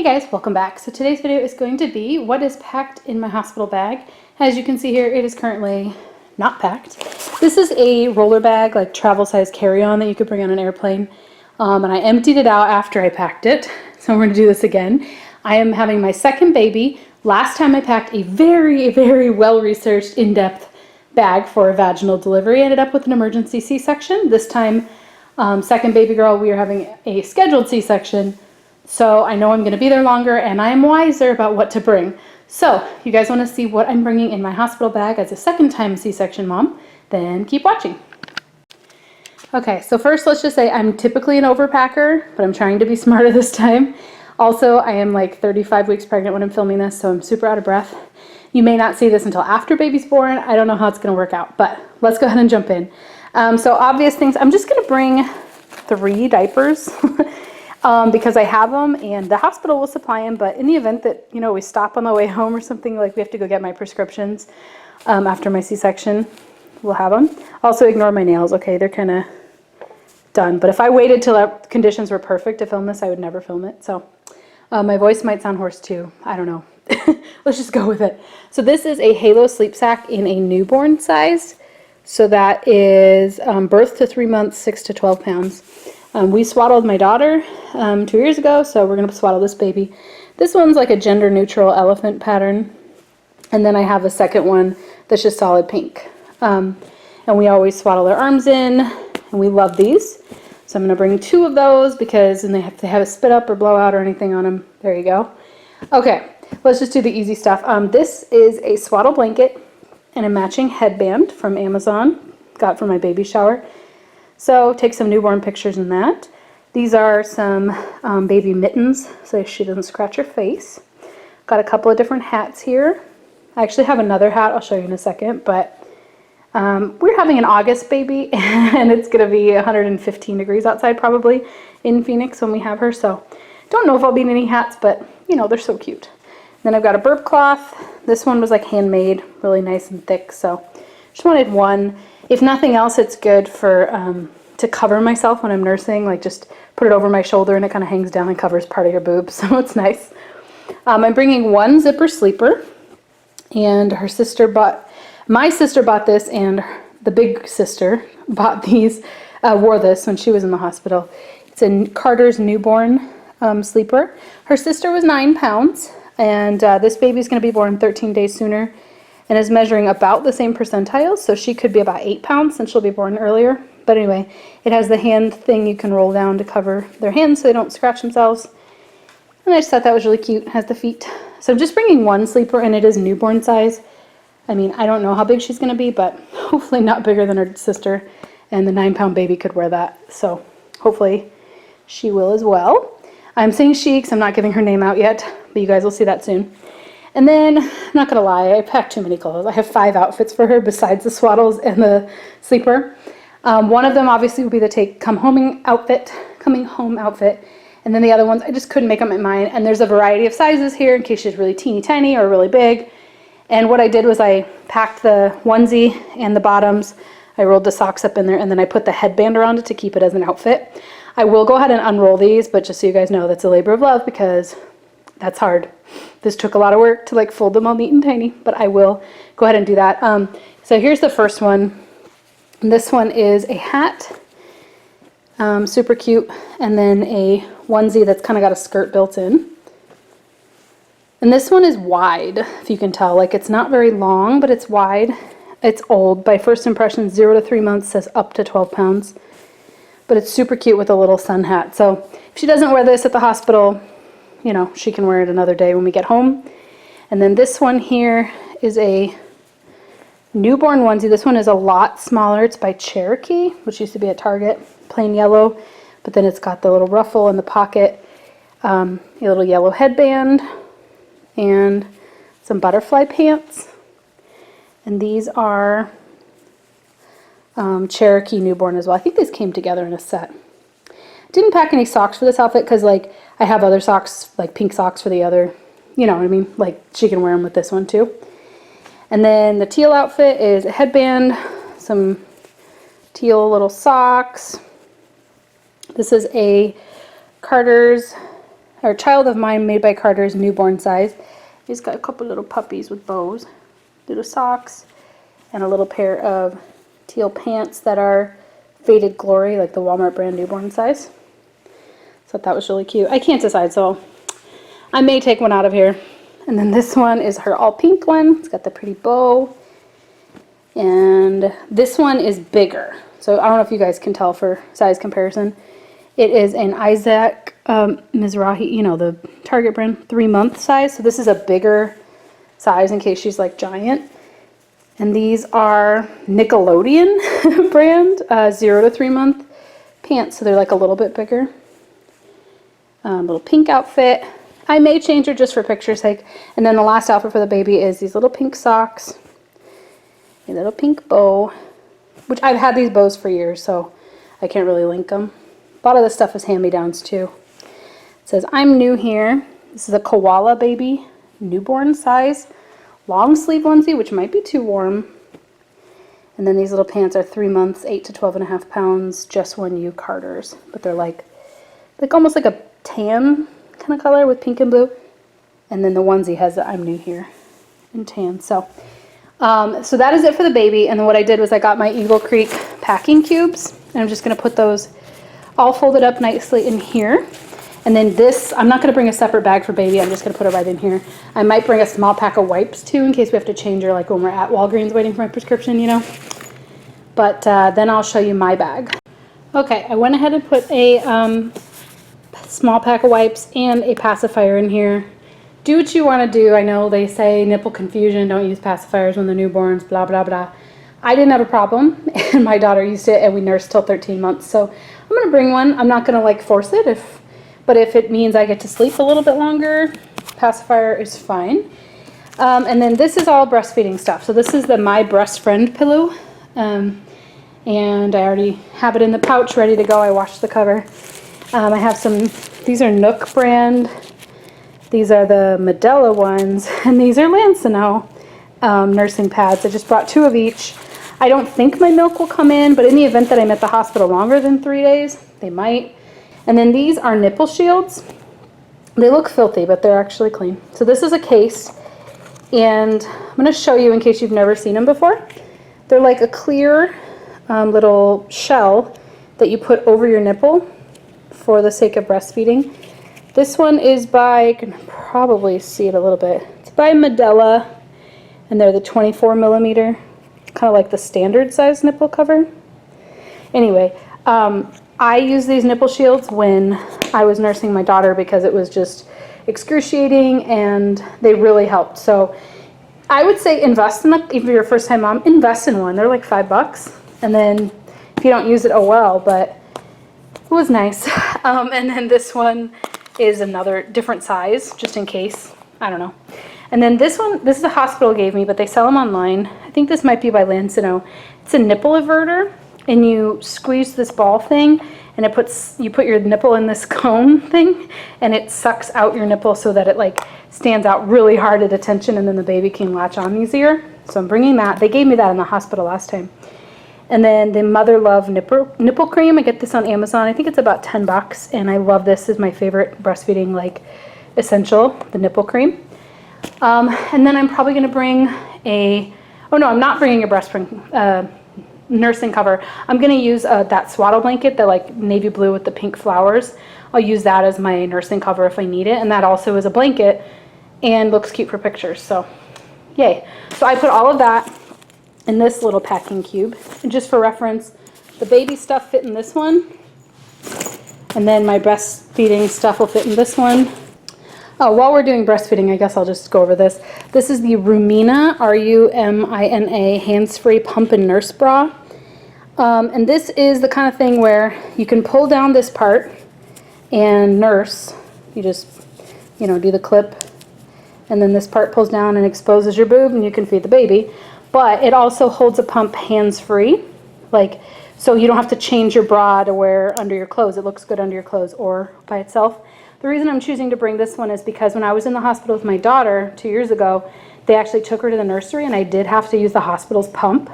Hey guys, welcome back. So today's video is going to be what is packed in my hospital bag. As you can see here, it is currently not packed. This is a roller bag, like travel size carry-on that you could bring on an airplane. And I emptied it out after I packed it. So we're going to do this again. I am having my second baby. Last time I packed a very well-researched, in-depth bag for a vaginal delivery. I ended up with an emergency C-section. This time, second baby girl, we are having a scheduled C-section. So I know I'm going to be there longer and I am wiser about what to bring. So you guys want to see what I'm bringing in my hospital bag as a second time C-section mom, then keep watching. Okay, so first let's just say I'm typically an overpacker, but I'm trying to be smarter this time. Also, I am like 35 weeks pregnant when I'm filming this, so I'm super out of breath. You may not see this until after baby's born. I don't know how it's going to work out, but let's go ahead and jump in. So obvious things, I'm just going to bring 3 diapers. Because I have them and the hospital will supply them, but in the event that, you know, we stop on the way home or something, like we have to go get my prescriptions after my C-section, we'll have them. Also ignore my nails, okay, they're kind of done, but if I waited till the conditions were perfect to film this, I would never film it, so my voice might sound hoarse too, I don't know. Let's just go with it. So this is a Halo sleep sack in a newborn size, so that is birth to 3 months, 6 to 12 pounds. We swaddled my daughter 2 years ago, so we're going to swaddle this baby. This one's like a gender neutral elephant pattern, and then I have a second one that's just solid pink. And we always swaddle their arms in, and we love these. So I'm going to bring 2 of those because then they have to have a spit up or blowout or anything on them. There you go. Okay, let's just do the easy stuff. This is a swaddle blanket and a matching headband from Amazon. Got for my baby shower. So take some newborn pictures in that. These are some baby mittens so she doesn't scratch her face. Got a couple of different hats here. I actually have another hat I'll show you in a second, but we're having an August baby and it's going to be 115 degrees outside probably in Phoenix when we have her. So don't know if I'll be needing hats, but you know, they're so cute. Then I've got a burp cloth. This one was like handmade, really nice and thick, so just wanted one. If nothing else, it's good for to cover myself when I'm nursing, like just put it over my shoulder and it kind of hangs down and covers part of your boobs, so it's nice. I'm bringing 1 zipper sleeper, and my sister bought this, and the big sister bought these, wore this when she was in the hospital. It's a Carter's newborn sleeper. Her sister was 9 pounds, and this baby's going to be born 13 days sooner, and is measuring about the same percentiles, so she could be about 8 pounds since she'll be born earlier. But anyway, it has the hand thing you can roll down to cover their hands so they don't scratch themselves. And I just thought that was really cute. It has the feet. So I'm just bringing 1 sleeper, and it is newborn size. I mean, I don't know how big she's going to be, but hopefully not bigger than her sister. And the 9-pound baby could wear that. So hopefully she will as well. I'm saying she because I'm not giving her name out yet, but you guys will see that soon. And then, I'm not going to lie, I packed too many clothes. I have 5 outfits for her besides the swaddles and the sleeper. One of them obviously will be the coming home outfit, and then the other ones I just couldn't make up my mind. And there's a variety of sizes here in case she's really teeny tiny or really big. And what I did was I packed the onesie and the bottoms. I rolled the socks up in there, and then I put the headband around it to keep it as an outfit. I will go ahead and unroll these, but just so you guys know, that's a labor of love because that's hard. This took a lot of work to like fold them all neat and tiny, but I will go ahead and do that. So here's the first one. This one is a hat, super cute, and then a onesie that's kind of got a skirt built in. And this one is wide, if you can tell. Like, it's not very long, but it's wide. It's old. By first impression, 0 to 3 months says up to 12 pounds. But it's super cute with a little sun hat. So if she doesn't wear this at the hospital, you know, she can wear it another day when we get home. And then this one here is a newborn onesie. This one is a lot smaller. It's by Cherokee, which used to be at Target, plain yellow, but then it's got the little ruffle in the pocket, a little yellow headband, and some butterfly pants. And these are Cherokee newborn as well. I think these came together in a set. Didn't pack any socks for this outfit because, like, I have other socks, like pink socks for the other, you know what I mean? Like, she can wear them with this one too. And then the teal outfit is a headband, some teal little socks. This is a Carter's or child of mine made by Carter's newborn size. He's got a couple little puppies with bows, little socks, and a little pair of teal pants that are Faded Glory, like the Walmart brand newborn size. So that was really cute. I can't decide, so I may take one out of here. And then this one is her all pink one. It's got the pretty bow. And this one is bigger. So I don't know if you guys can tell for size comparison. It is an Isaac Mizrahi, you know, the Target brand, 3-month size. So this is a bigger size in case she's like giant. And these are Nickelodeon brand, 0 to 3 month pants. So they're like a little bit bigger. Little pink outfit. I may change her just for picture's sake. And then the last outfit for the baby is these little pink socks, a little pink bow, which I've had these bows for years, so I can't really link them. A lot of this stuff is hand-me-downs too. It says, I'm new here. This is a koala baby, newborn size, long sleeve onesie, which might be too warm. And then these little pants are 3 months, 8 to 12.5 pounds, just one U Carter's. But they're like almost like a tan kind of color with pink and blue. And then the onesie has the I'm new here in tan. So that is it for the baby. And then what I did was I got my Eagle Creek packing cubes, and I'm just going to put those all folded up nicely in here. And then this, I'm not going to bring a separate bag for baby. I'm just going to put it right in here. I might bring a small pack of wipes too, in case we have to change her, like when we're at Walgreens waiting for my prescription, you know. But then I'll show you my bag. Okay, I went ahead and put a small pack of wipes and a pacifier in here. Do what you want to do. I know they say nipple confusion, don't use pacifiers when they're newborns, blah, blah, blah. I didn't have a problem, and my daughter used it, and we nursed till 13 months. So I'm going to bring one. I'm not going to like force it, but if it means I get to sleep a little bit longer, pacifier is fine. And then this is all breastfeeding stuff. So this is the My Breast Friend pillow. And I already have it in the pouch ready to go. I washed the cover. I have some, these are Nook brand. These are the Medela ones, and these are Lancino nursing pads. I just brought 2 of each. I don't think my milk will come in, but in the event that I'm at the hospital longer than 3 days, they might. And then these are nipple shields. They look filthy, but they're actually clean. So this is a case, and I'm going to show you in case you've never seen them before. They're like a clear little shell that you put over your nipple for the sake of breastfeeding. This one is by, you can probably see it a little bit. It's by Medela, and they're the 24 millimeter, kind of like the standard size nipple cover. Anyway, I used these nipple shields when I was nursing my daughter because it was just excruciating, and they really helped. So I would say invest in them. If you're a first-time mom, invest in one. They're like $5, and then if you don't use it, oh well. But it was nice. And then this one is another different size, just in case. I don't know. And then this one, this is a hospital gave me, but they sell them online. I think this might be by Lancino. It's a nipple averter, and you squeeze this ball thing, and it puts, you put your nipple in this cone thing, and it sucks out your nipple so that it like stands out really hard at attention, and then the baby can latch on easier. So I'm bringing that. They gave me that in the hospital last time. And then the Mother Love nipple cream. I get this on Amazon. I think it's about $10, and I love this. This is my favorite breastfeeding like essential, the nipple cream. And then I'm probably going to bring a, oh no, I'm not bringing a breast nursing cover. I'm going to use that swaddle blanket, the like navy blue with the pink flowers. I'll use that as my nursing cover if I need it, and that also is a blanket and looks cute for pictures. So yay. So I put all of that in this little packing cube, and just for reference, the baby stuff fit in this one, and then my breastfeeding stuff will fit in this one. Oh, while we're doing breastfeeding, I guess I'll just go over this. This is the Rumina, R-U-M-I-N-A, hands-free pump and nurse bra. And this is the kind of thing where you can pull down this part and nurse. You just, you know, do the clip, and then this part pulls down and exposes your boob, and you can feed the baby. But it also holds a pump hands-free, like, so you don't have to change your bra to wear under your clothes. It looks good under your clothes or by itself. The reason I'm choosing to bring this one is because when I was in the hospital with my daughter 2 years ago, they actually took her to the nursery, and I did have to use the hospital's pump.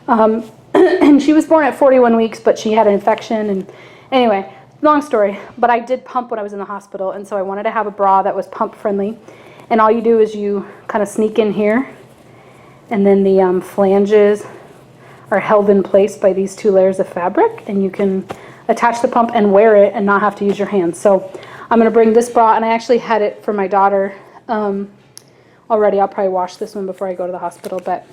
And she was born at 41 weeks, but she had an infection. And anyway, long story, but I did pump when I was in the hospital, and so I wanted to have a bra that was pump friendly. And all you do is you kind of sneak in here, and then the flanges are held in place by these 2 layers of fabric, and you can attach the pump and wear it and not have to use your hands. So I'm going to bring this bra, and I actually had it for my daughter already. I'll probably wash this one before I go to the hospital, but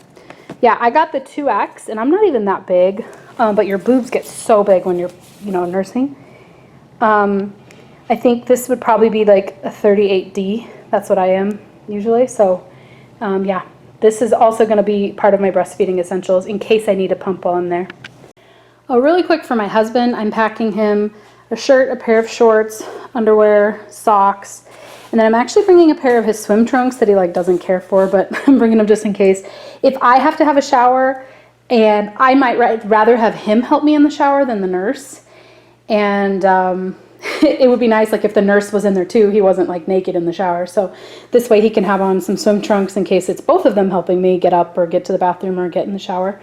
yeah, I got the 2X, and I'm not even that big, but your boobs get so big when you're, nursing. I think this would probably be like a 38D. That's what I am usually. So yeah, this is also going to be part of my breastfeeding essentials in case I need a pump while I'm there. Oh, really quick for my husband, I'm packing him a shirt, a pair of shorts, underwear, socks, and then I'm actually bringing a pair of his swim trunks that he doesn't care for, but I'm bringing them just in case. If I have to have a shower, and I might rather have him help me in the shower than the nurse. And it would be nice if the nurse was in there too, he wasn't naked in the shower. So this way he can have on some swim trunks in case it's both of them helping me get up or get to the bathroom or get in the shower.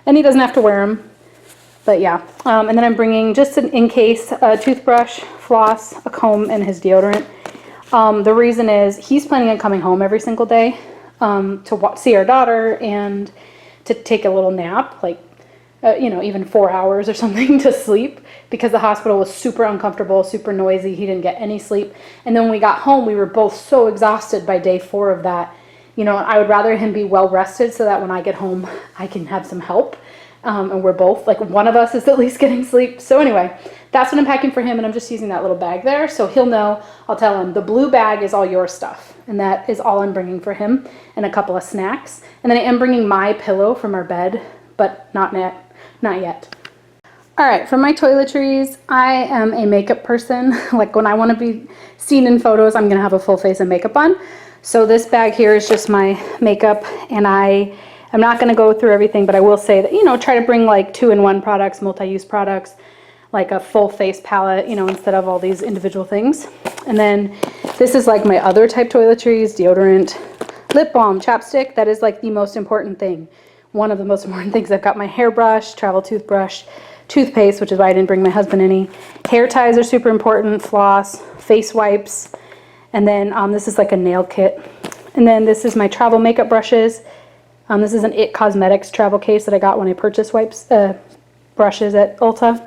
And he doesn't have to wear them. But yeah, and then I'm bringing, just in case, a toothbrush, floss, a comb, and his deodorant. The reason is he's planning on coming home every single day to see our daughter and to take a little nap, even 4 hours or something to sleep, because the hospital was super uncomfortable, super noisy. He didn't get any sleep. And then when we got home, we were both so exhausted by day 4 of that. I would rather him be well rested so that when I get home, I can have some help. And we're both, one of us is at least getting sleep. So anyway, that's what I'm packing for him, and I'm just using that little bag there. So he'll know, I'll tell him, the blue bag is all your stuff. And that is all I'm bringing for him, and a couple of snacks. And then I am bringing my pillow from our bed, but not yet. All right, for my toiletries, I am a makeup person. When I want to be seen in photos, I'm going to have a full face of makeup on. So this bag here is just my makeup, and I'm not going to go through everything, but I will say that, try to bring 2-in-1 products, multi-use products, a full face palette, instead of all these individual things. And then this is my other type toiletries, deodorant, lip balm, chapstick. That is the most important thing. One of the most important things. I've got my hairbrush, travel toothbrush, toothpaste, which is why I didn't bring my husband any. Hair ties are super important, floss, face wipes, and then this is a nail kit. And then this is my travel makeup brushes. This is an IT Cosmetics travel case that I got when I purchased brushes at Ulta.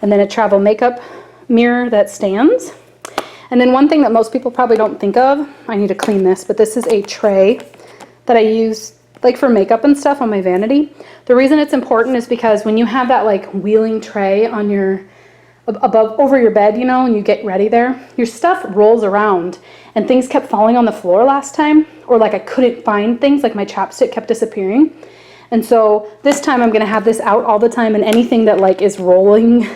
And then a travel makeup mirror that stands. And then one thing that most people probably don't think of, I need to clean this, but this is a tray that I use for makeup and stuff on my vanity. The reason it's important is because when you have that wheeling tray on your over your bed, and you get ready there, your stuff rolls around, and things kept falling on the floor last time, or I couldn't find things, my chapstick kept disappearing. And so this time I'm going to have this out all the time, and anything that is rollable,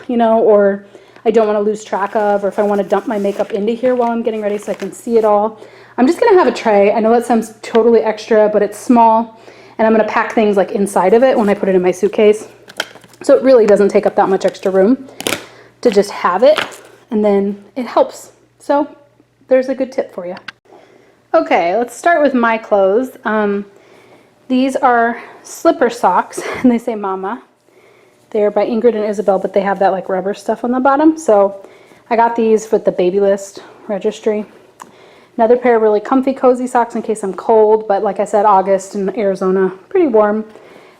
or I don't want to lose track of, or if I want to dump my makeup into here while I'm getting ready so I can see it all, I'm just going to have a tray. I know that sounds totally extra, but it's small, and I'm going to pack things inside of it when I put it in my suitcase. So it really doesn't take up that much extra room to just have it, and then it helps. So there's a good tip for you. Okay, let's start with my clothes. These are slipper socks, and they say Mama. They're by Ingrid and Isabel, but they have that rubber stuff on the bottom. So I got these with the baby list registry. Another pair of really comfy, cozy socks in case I'm cold, but like I said, August in Arizona, pretty warm.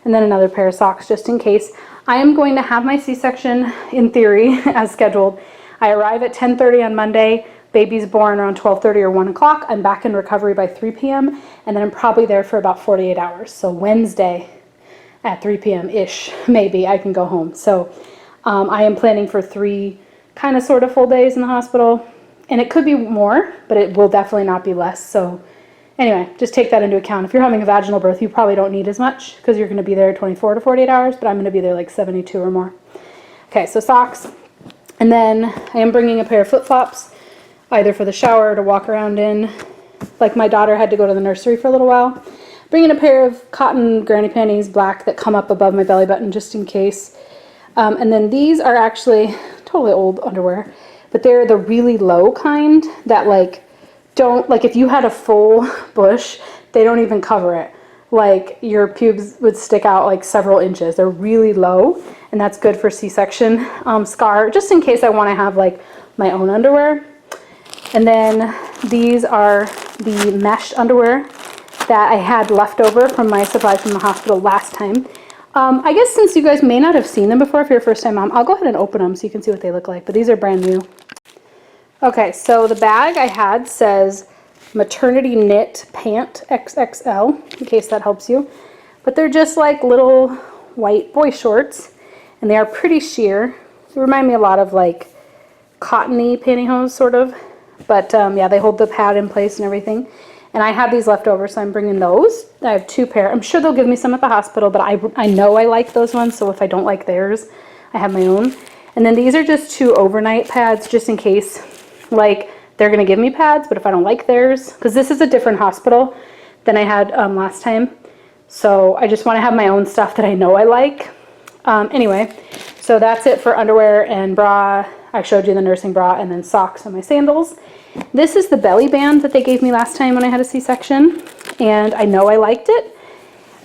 And then another pair of socks just in case. I am going to have my C-section, in theory, as scheduled. I arrive at 10:30 on Monday. Baby's born around 12:30 or 1 o'clock. I'm back in recovery by 3 p.m. and then I'm probably there for about 48 hours. So Wednesday at 3 p.m.-ish, maybe, I can go home. So I am planning for 3 kind of sort of full days in the hospital. And it could be more, but it will definitely not be less. So anyway, just take that into account. If you're having a vaginal birth, you probably don't need as much because you're going to be there 24 to 48 hours, but I'm going to be there 72 or more. Okay, so socks. And then I am bringing a pair of flip-flops, either for the shower or to walk around in. My daughter had to go to the nursery for a little while. Bringing a pair of cotton granny panties, black, that come up above my belly button just in case. And then these are actually totally old underwear, but they're the really low kind that don't, if you had a full bush, they don't even cover it. like your pubes would stick out like several inches. They're really low, and that's good for C-section scar, just in case I want to have like my own underwear. And then these are the mesh underwear that I had left over from my supplies from the hospital last time. I guess since you guys may not have seen them before, if you're a first time mom, I'll go ahead and open them so you can see what they look like, but these are brand new. Okay, so the bag I had says maternity knit pant XXL, in case that helps you. But they're just like little white boy shorts, and they are pretty sheer. They remind me a lot of like cottony pantyhose, sort of. But yeah, they hold the pad in place and everything. And I had these left over, so I'm bringing those. I have 2 pair. I'm sure they'll give me some at the hospital, but I know I like those ones, so if I don't like theirs, I have my own. And then these are just 2 overnight pads, just in case, like, they're going to give me pads, but if I don't like theirs, because this is a different hospital than I had last time, so I just want to have my own stuff that I know I like. Anyway, so that's it for underwear and bra. I showed you the nursing bra, and then socks and my sandals. This is the belly band that they gave me last time when I had a C-section, and I know I liked it.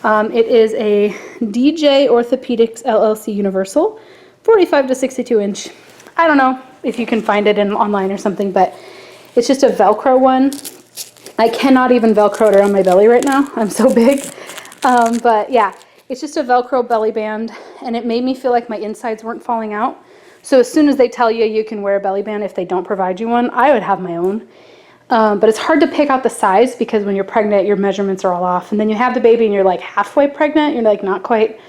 It is a DJ Orthopedics LLC Universal, 45 to 62 inch. I don't know if you can find it online or something, but it's just a Velcro one. I cannot even Velcro it around my belly right now. I'm so big. But yeah, it's just a Velcro belly band, and it made me feel like my insides weren't falling out. So as soon as they tell you you can wear a belly band if they don't provide you one, I would have my own. But it's hard to pick out the size because when you're pregnant, your measurements are all off. And then you have the baby and you're like halfway pregnant. You're like not quite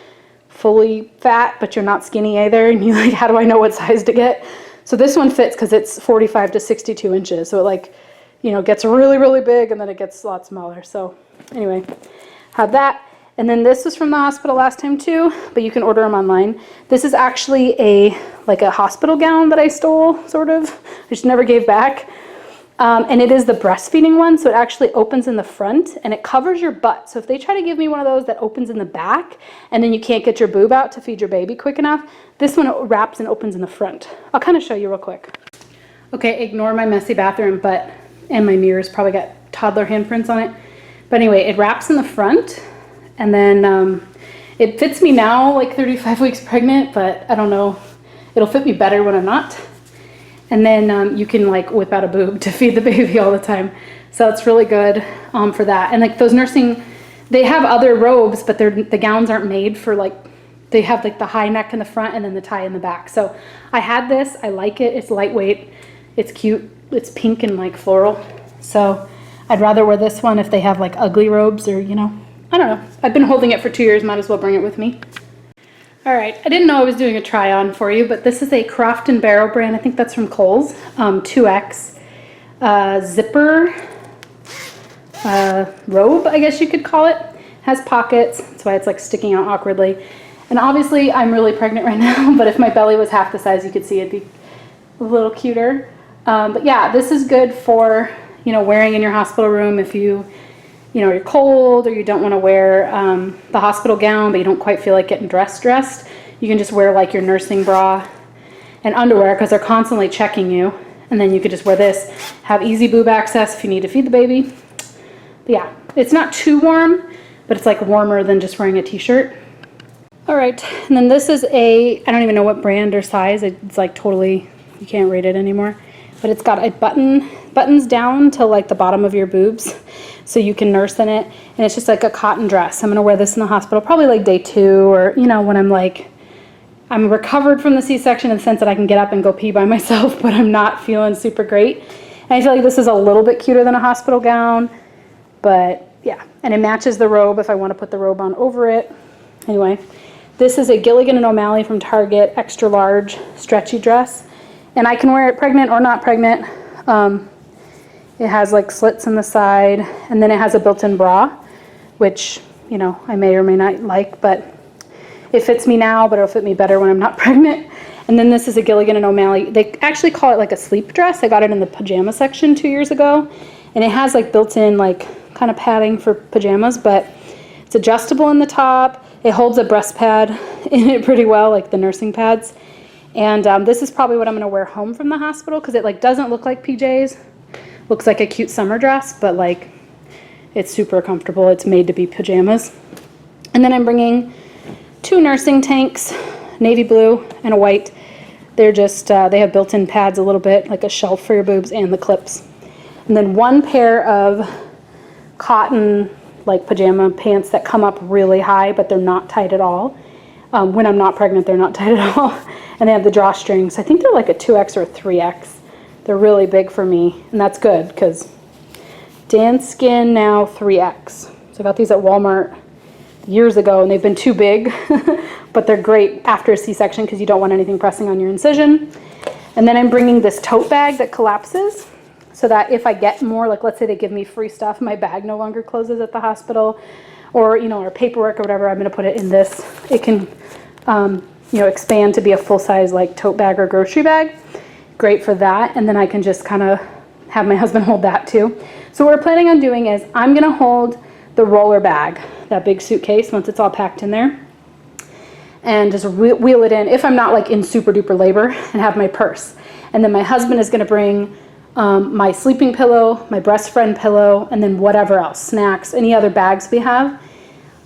fully fat, but you're not skinny either. And you're like, how do I know what size to get? So this one fits because it's 45 to 62 inches. So it like, you know, gets really, really big and then it gets a lot smaller. So anyway, have that. And then this was from the hospital last time too, but you can order them online. This is actually like a hospital gown that I stole, sort of. I just never gave back. And it is the breastfeeding one, so it actually opens in the front and it covers your butt. So if they try to give me one of those that opens in the back and then you can't get your boob out to feed your baby quick enough, this one wraps and opens in the front. I'll kind of show you real quick. Okay, ignore my messy bathroom, and my mirror's probably got toddler handprints on it. But anyway, it wraps in the front. And then it fits me now, like 35 weeks pregnant, but I don't know. It'll fit me better when I'm not. And then you can like whip out a boob to feed the baby all the time. So it's really good for that. And like those nursing, they have other robes, but the gowns aren't made for like, they have like the high neck in the front and then the tie in the back. So I had this, I like it. It's lightweight, it's cute, it's pink and like floral. So I'd rather wear this one if they have like ugly robes or, you know, I don't know. I've been holding it for 2 years. Might as well bring it with me. All right. I didn't know I was doing a try on for you, but this is a Croft & Barrow brand. I think that's from Kohl's. 2X zipper robe, I guess you could call it. Has pockets. That's why it's like sticking out awkwardly. And obviously I'm really pregnant right now, but if my belly was half the size, you could see it'd be a little cuter. But yeah, this is good for, you know, wearing in your hospital room if you know, you're cold or you don't want to wear the hospital gown, but you don't quite feel like getting dressed. You can just wear like your nursing bra and underwear because they're constantly checking you. And then you could just wear this, have easy boob access if you need to feed the baby. But yeah, it's not too warm, but it's like warmer than just wearing a t-shirt. All right, and then this is I don't even know what brand or size. It's like totally, you can't rate it anymore. But it's got a buttons down to like the bottom of your boobs, so you can nurse in it. And it's just like a cotton dress. I'm gonna wear this in the hospital probably like day 2, or you know, when I'm recovered from the C-section in the sense that I can get up and go pee by myself, but I'm not feeling super great. And I feel like this is a little bit cuter than a hospital gown, but yeah. And it matches the robe if I want to put the robe on over it. Anyway, this is a Gilligan & O'Malley from Target extra large stretchy dress. And I can wear it pregnant or not pregnant. It has like slits in the side, and then it has a built-in bra, which, you know, I may or may not like, but it fits me now, but it'll fit me better when I'm not pregnant. And then this is a Gilligan & O'Malley. They actually call it like a sleep dress. I got it in the pajama section 2 years ago. And it has like built-in like kind of padding for pajamas, but it's adjustable in the top. It holds a breast pad in it pretty well, like the nursing pads. And this is probably what I'm going to wear home from the hospital because it like doesn't look like PJs. Looks like a cute summer dress, but like It's super comfortable. It's made to be pajamas. And then I'm bringing 2 nursing tanks, navy blue and a white. They're just, they have built-in pads a little bit, like a shelf for your boobs and the clips. And then 1 pair of cotton, like pajama pants that come up really high, but they're not tight at all. When I'm not pregnant, they're not tight at all. And they have the drawstrings. I think they're like a 2X or a 3X. They're really big for me, and that's good because Dan's skin now 3X. So I got these at Walmart years ago, and they've been too big, but they're great after a C-section because you don't want anything pressing on your incision. And then I'm bringing this tote bag that collapses so that if I get more, like let's say they give me free stuff, my bag no longer closes at the hospital, or or paperwork or whatever, I'm going to put it in this. It can expand to be a full-size like tote bag or grocery bag. Great for that. And then I can just kind of have my husband hold that too. So what we're planning on doing is I'm going to hold the roller bag, that big suitcase, once it's all packed in there, and just wheel it in if I'm not like in super duper labor, and have my purse. And then my husband is going to bring my sleeping pillow, my breast friend pillow, and then whatever else, snacks, any other bags we have,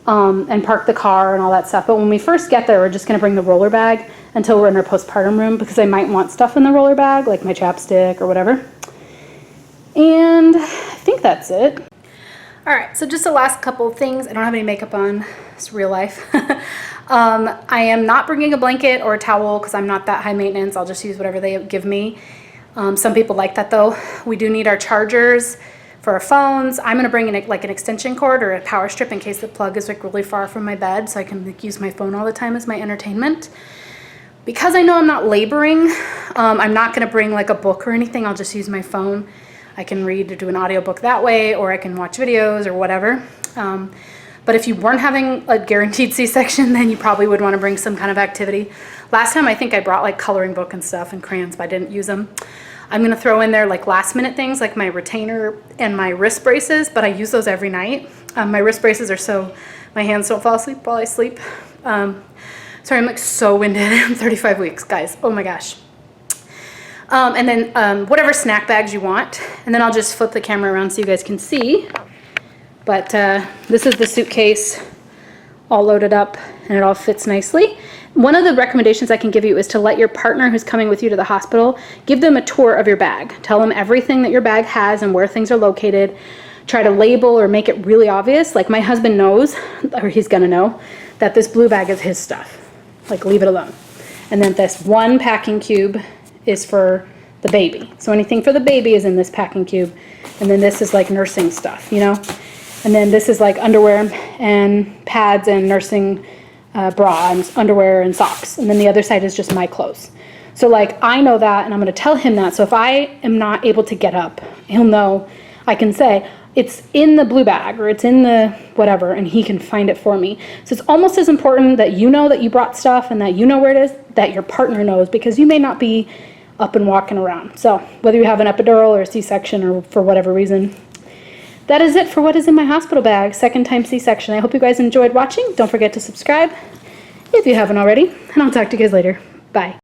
and park the car and all that stuff. But when we first get there, we're just going to bring the roller bag until we're in our postpartum room, because I might want stuff in the roller bag, like my chapstick or whatever. And I think that's it. All right, so just the last couple of things. I don't have any makeup on. It's real life. I am not bringing a blanket or a towel because I'm not that high maintenance. I'll just use whatever they give me. Some people like that though. We do need our chargers for our phones. I'm gonna bring in like an extension cord or a power strip in case the plug is like really far from my bed, so I can like use my phone all the time as my entertainment. Because I know I'm not laboring, I'm not gonna bring like a book or anything. I'll just use my phone. I can read or do an audiobook that way, or I can watch videos or whatever. But if you weren't having a guaranteed C-section, then you probably would want to bring some kind of activity. Last time I think I brought like coloring book and stuff and crayons, but I didn't use them. I'm gonna throw in there like last minute things like my retainer and my wrist braces, but I use those every night. My wrist braces are so my hands don't fall asleep while I sleep. Sorry, I'm like so winded. I'm 35 weeks, guys. Oh my gosh. And then whatever snack bags you want. And then I'll just flip the camera around so you guys can see. But this is the suitcase all loaded up, and it all fits nicely. One of the recommendations I can give you is to let your partner who's coming with you to the hospital, give them a tour of your bag. Tell them everything that your bag has and where things are located. Try to label or make it really obvious. Like my husband knows, or he's gonna know, that this blue bag is his stuff. Like leave it alone. And then this 1 packing cube is for the baby. So anything for the baby is in this packing cube. And then this is like nursing stuff, And then this is like underwear and pads and nursing bra and underwear and socks. And then the other side is just my clothes. So like I know that, and I'm going to tell him that. So if I am not able to get up, he'll know. I can say it's in the blue bag or it's in the whatever, and he can find it for me. So it's almost as important that you know that you brought stuff and that you know where it is, that your partner knows, because you may not be up and walking around. So whether you have an epidural or a C-section or for whatever reason, that is it for what is in my hospital bag. 2nd time C-section. I hope you guys enjoyed watching. Don't forget to subscribe if you haven't already, and I'll talk to you guys later. Bye.